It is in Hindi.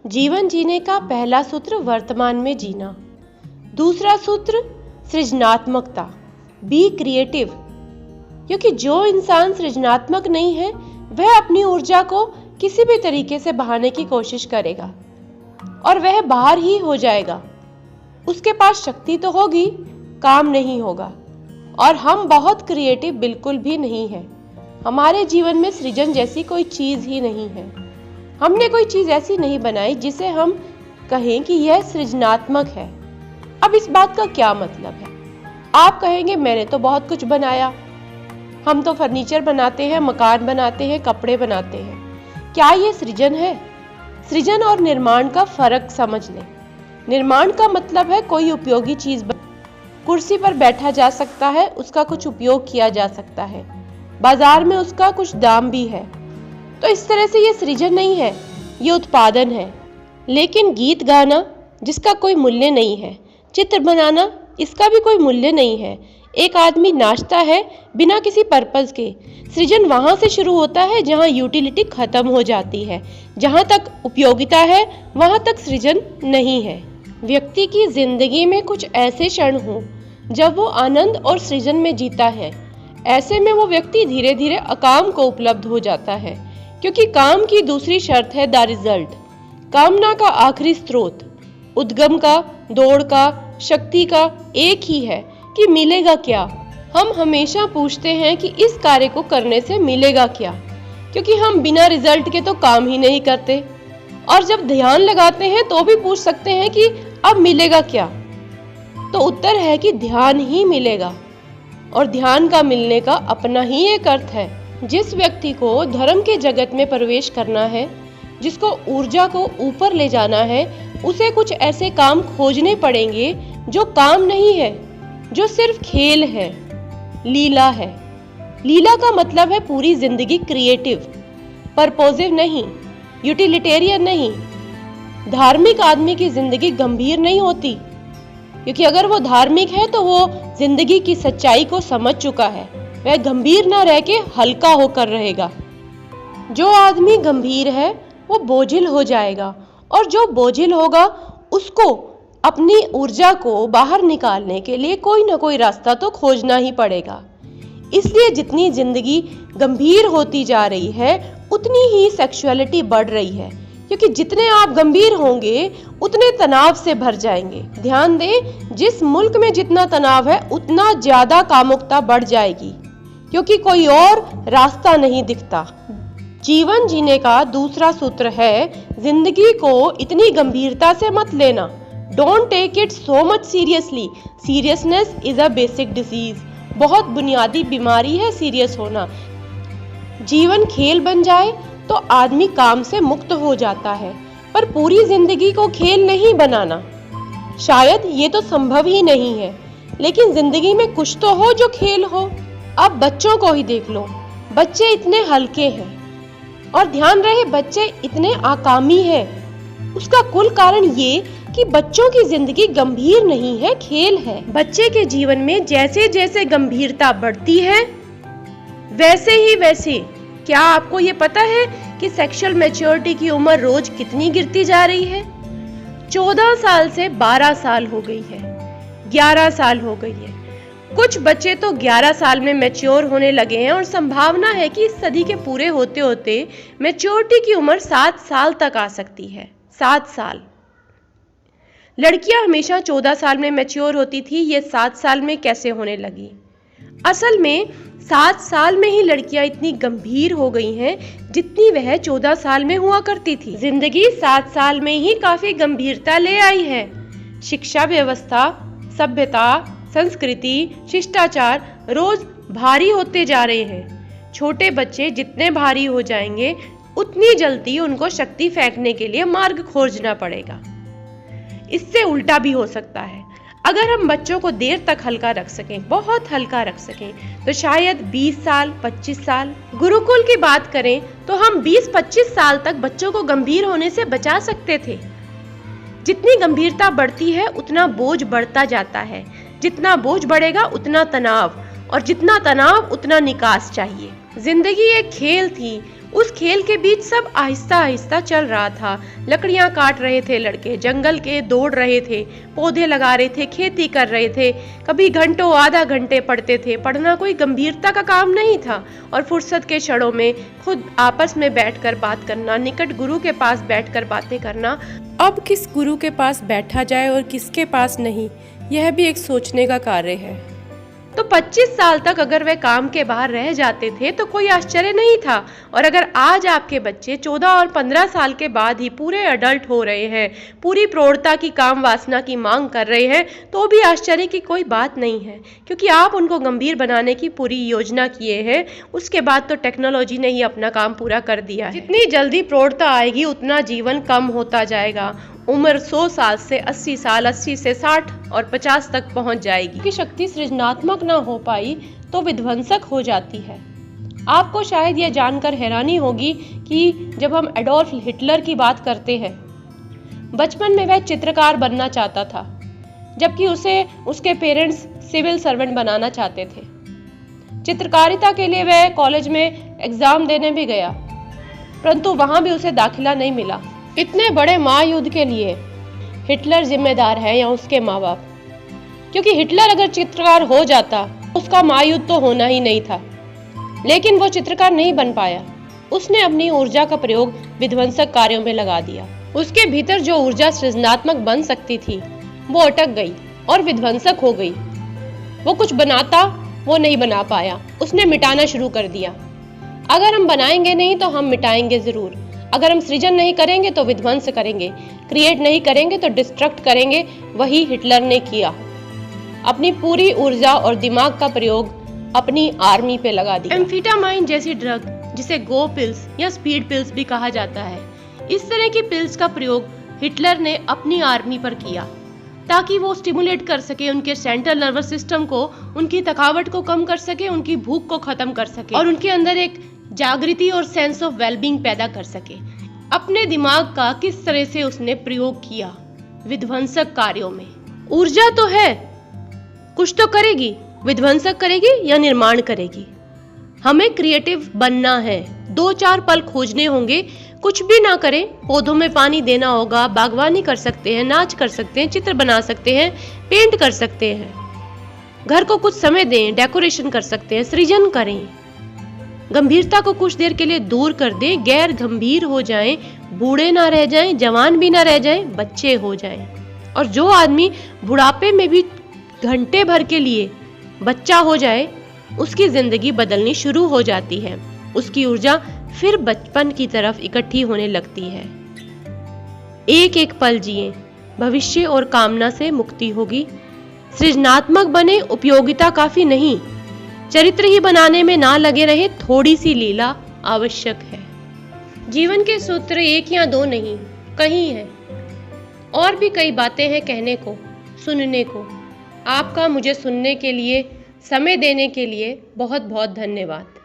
जीवन जीने का पहला सूत्र वर्तमान में जीना। दूसरा सूत्र सृजनात्मकता, बी क्रिएटिव। क्योंकि जो इंसान सृजनात्मक नहीं है वह अपनी ऊर्जा को किसी भी तरीके से बहाने की कोशिश करेगा और वह बाहर ही हो जाएगा। उसके पास शक्ति तो होगी, काम नहीं होगा। और हम बहुत क्रिएटिव बिल्कुल भी नहीं है। हमारे जीवन में सृजन जैसी कोई चीज ही नहीं है। हमने कोई चीज ऐसी नहीं बनाई जिसे हम कहें कि यह सृजनात्मक है। अब इस बात का क्या मतलब है? आप कहेंगे मैंने तो बहुत कुछ बनाया, हम तो फर्नीचर बनाते हैं, मकान बनाते हैं, कपड़े बनाते हैं। क्या ये सृजन है? सृजन और निर्माण का फर्क समझ लें। निर्माण का मतलब है कोई उपयोगी चीज कुर्सी पर बैठा जा सकता है, उसका कुछ उपयोग किया जा सकता है, बाजार में उसका कुछ दाम भी है। तो इस तरह से ये सृजन नहीं है, ये उत्पादन है। लेकिन गीत गाना जिसका कोई मूल्य नहीं है, चित्र बनाना इसका भी कोई मूल्य नहीं है, एक आदमी नाचता है बिना किसी पर्पस के, सृजन वहां से शुरू होता है जहां यूटिलिटी खत्म हो जाती है। जहां तक उपयोगिता है वहां तक सृजन नहीं है। व्यक्ति की जिंदगी में कुछ ऐसे क्षण हों जब वो आनंद और सृजन में जीता है। ऐसे में वो व्यक्ति धीरे धीरे अकाम को उपलब्ध हो जाता है, क्योंकि काम की दूसरी शर्त है द रिजल्ट। कामना का आखिरी स्रोत, उद्गम का, दौड़ का, शक्ति का एक ही है कि मिलेगा क्या। हम हमेशा पूछते हैं कि इस कार्य को करने से मिलेगा क्या, क्योंकि हम बिना रिजल्ट के तो काम ही नहीं करते। और जब ध्यान लगाते हैं तो भी पूछ सकते हैं कि अब मिलेगा क्या। तो उत्तर है कि ध्यान ही मिलेगा। और ध्यान का मिलने का अपना ही एक अर्थ है। जिस व्यक्ति को धर्म के जगत में प्रवेश करना है, जिसको ऊर्जा को ऊपर ले जाना है, उसे कुछ ऐसे काम खोजने पड़ेंगे जो काम नहीं है, जो सिर्फ खेल है, लीला है। लीला का मतलब है पूरी जिंदगी क्रिएटिव, परपोजिव नहीं, यूटिलिटेरियन नहीं। धार्मिक आदमी की जिंदगी गंभीर नहीं होती, क्योंकि अगर वो धार्मिक है तो वो जिंदगी की सच्चाई को समझ चुका है। वह गंभीर ना रह के हल्का होकर रहेगा। जो आदमी गंभीर है वो बोझिल हो जाएगा, और जो बोझिल होगा उसको अपनी ऊर्जा को बाहर निकालने के लिए कोई ना कोई रास्ता तो खोजना ही पड़ेगा। इसलिए जितनी जिंदगी गंभीर होती जा रही है उतनी ही सेक्सुअलिटी बढ़ रही है, क्योंकि जितने आप गंभीर होंगे उतने तनाव से भर जाएंगे। ध्यान दें, जिस मुल्क में जितना तनाव है उतना ज्यादा कामुकता बढ़ जाएगी, क्योंकि कोई और रास्ता नहीं दिखता। जीवन जीने का दूसरा सूत्र है जिंदगी को इतनी गंभीरता से मत लेना। Don't take it so much seriously. Seriousness is a basic disease. बहुत बुनियादी बीमारी है सीरियस होना। जीवन खेल बन जाए तो आदमी काम से मुक्त हो जाता है, पर पूरी जिंदगी को खेल नहीं बनाना। शायद ये तो संभव ही नहीं है, लेकिन जिंदगी में कुछ तो हो जो खेल हो। अब बच्चों को ही देख लो, बच्चे इतने हल्के हैं, और ध्यान रहे बच्चे इतने आकामी हैं। उसका कुल कारण ये कि बच्चों की जिंदगी गंभीर नहीं है, खेल है। बच्चे के जीवन में जैसे जैसे गंभीरता बढ़ती है वैसे क्या आपको ये पता है कि सेक्सुअल मैच्योरिटी की उम्र रोज कितनी गिरती जा रही है? 14 साल से 12 साल हो गई है, 11 साल हो गई है। कुछ बच्चे तो 11 साल में मैच्योर होने लगे हैं, और संभावना है कि इस सदी के पूरे होते होते मैच्योरिटी की उम्र 7 साल तक आ सकती है। 7 साल। लड़कियां हमेशा 14 साल में मैच्योर होती थी, ये 7 साल में कैसे होने लगी? असल में 7 साल में ही लड़कियां इतनी गंभीर हो गई हैं जितनी वह 14 साल में हुआ करती थी। जिंदगी 7 साल में ही काफी गंभीरता ले आई है। शिक्षा व्यवस्था, सभ्यता, संस्कृति, शिष्टाचार रोज भारी होते जा रहे हैं। छोटे बच्चे जितने भारी हो जाएंगे उतनी जल्दी उनको शक्ति फेंकने के लिए मार्ग खोजना पड़ेगा। इससे उल्टा भी हो सकता है। अगर हम बच्चों को देर तक हल्का रख सकें, बहुत हल्का रख सकें, तो शायद 20 साल, 25 साल। गुरुकुल की बात करें तो हम 20-25 साल तक बच्चों को गंभीर होने से बचा सकते थे। जितनी गंभीरता बढ़ती है उतना बोझ बढ़ता जाता है। जितना बोझ बढ़ेगा उतना तनाव, और जितना तनाव उतना निकास चाहिए। जिंदगी एक खेल थी, उस खेल के बीच सब आहिस्ता आहिस्ता चल रहा था। लकड़ियां काट रहे थे लड़के, जंगल के दौड़ रहे थे, पौधे लगा रहे थे, खेती कर रहे थे, कभी घंटों आधा घंटे पढ़ते थे। पढ़ना कोई गंभीरता का काम नहीं था और फुर्सत के क्षणों में खुद आपस में बैठकर बात करना, निकट गुरु के पास बैठकर बातें करना। अब किस गुरु के पास बैठा जाए और किसके पास नहीं, यह भी एक सोचने का कार्य है। तो 25 साल तक अगर वे काम के बाहर रह जाते थे तो कोई आश्चर्य नहीं था, और अगर आज आपके बच्चे 14 और 15 साल के बाद ही पूरे अडल्ट हो रहे हैं, पूरी प्रौढ़ता की काम वासना की मांग कर रहे हैं, तो भी आश्चर्य की कोई बात नहीं है, क्योंकि आप उनको गंभीर बनाने की पूरी योजना किए हैं। उसके बाद तो टेक्नोलॉजी ने ही अपना काम पूरा कर दिया है। जितनी जल्दी प्रौढ़ता आएगी उतना जीवन कम होता जाएगा। उम्र 100 साल से 80 साल, 80 से 60 और 50 तक पहुंच जाएगी। की शक्ति सृजनात्मक ना हो पाई तो विध्वंसक हो जाती है। आपको शायद यह जानकर हैरानी होगी कि जब हम एडोल्फ हिटलर की बात करते हैं, बचपन में वह चित्रकार बनना चाहता था, जबकि उसे उसके पेरेंट्स सिविल सर्वेंट बनाना चाहते थे। चित्रकारिता के लिए वह कॉलेज में एग्जाम देने भी गया, परंतु वहां भी उसे दाखिला नहीं मिला। इतने बड़े महायुद्ध के लिए हिटलर जिम्मेदार है या उसके माँ बाप? क्योंकि हिटलर अगर चित्रकार हो जाता, उसका महायुद्ध तो होना ही नहीं था। लेकिन वो चित्रकार नहीं बन पाया। उसने अपनी ऊर्जा का प्रयोग विध्वंसक कार्यों में लगा दिया। उसके भीतर जो ऊर्जा सृजनात्मक बन सकती थी वो अटक गई और विध्वंसक हो गई। वो कुछ बनाता, वो नहीं बना पाया, उसने मिटाना शुरू कर दिया। अगर हम बनाएंगे नहीं तो हम मिटाएंगे जरूर। अगर हम सृजन नहीं करेंगे तो विध्वंस करेंगे, क्रिएट नहीं करेंगे तो डिस्ट्रक्ट करेंगे। वही हिटलर ने किया। अपनी पूरी ऊर्जा और दिमाग का प्रयोग अपनी आर्मी पे लगा दिया। एम्फेटामाइन जैसी ड्रग, जिसे गो पिल्स या स्पीड पिल्स भी कहा जाता है, इस तरह की पिल्स का प्रयोग हिटलर ने अपनी आर्मी पर किया ताकि वो स्टिमुलेट कर सके उनके सेंट्रल नर्वस सिस्टम को, उनकी थकावट को कम कर सके, उनकी भूख को खत्म कर सके और उनके अंदर एक जागृति और सेंस ऑफ वेलबींग पैदा कर सके। अपने दिमाग का किस तरह से उसने प्रयोग किया विध्वंसक कार्यों में। ऊर्जा तो है, कुछ तो करेगी, विध्वंसक करेगी या निर्माण करेगी। हमें क्रिएटिव बनना है, 2-4 पल खोजने होंगे, कुछ भी ना करें, पौधों में पानी देना होगा, बागवानी कर सकते हैं, नाच कर सकते हैं, चित्र बना सकते हैं, पेंट कर सकते हैं, घर को कुछ समय दें, डेकोरेशन कर सकते हैं, सृजन करें। गंभीरता को कुछ देर के लिए दूर कर दें, गैर गंभीर हो जाएं, बूढ़े ना रह जाएं, जवान भी ना रह जाएं, बच्चे हो जाएं। और जो आदमी बुढ़ापे में भी घंटे भर के लिए बच्चा हो जाए, उसकी जिंदगी बदलनी शुरू हो जाती है। उसकी ऊर्जा फिर बचपन की तरफ इकट्ठी होने लगती है। एक एक पल जिए, भविष्य और कामना से मुक्ति होगी। सृजनात्मक बने, उपयोगिता काफी नहीं, चरित्र ही बनाने में ना लगे रहे, थोड़ी सी लीला आवश्यक है। जीवन के सूत्र 1 या 2 नहीं, कहीं है, और भी कई बातें हैं कहने को, सुनने को। आपका मुझे सुनने के लिए, समय देने के लिए बहुत बहुत धन्यवाद।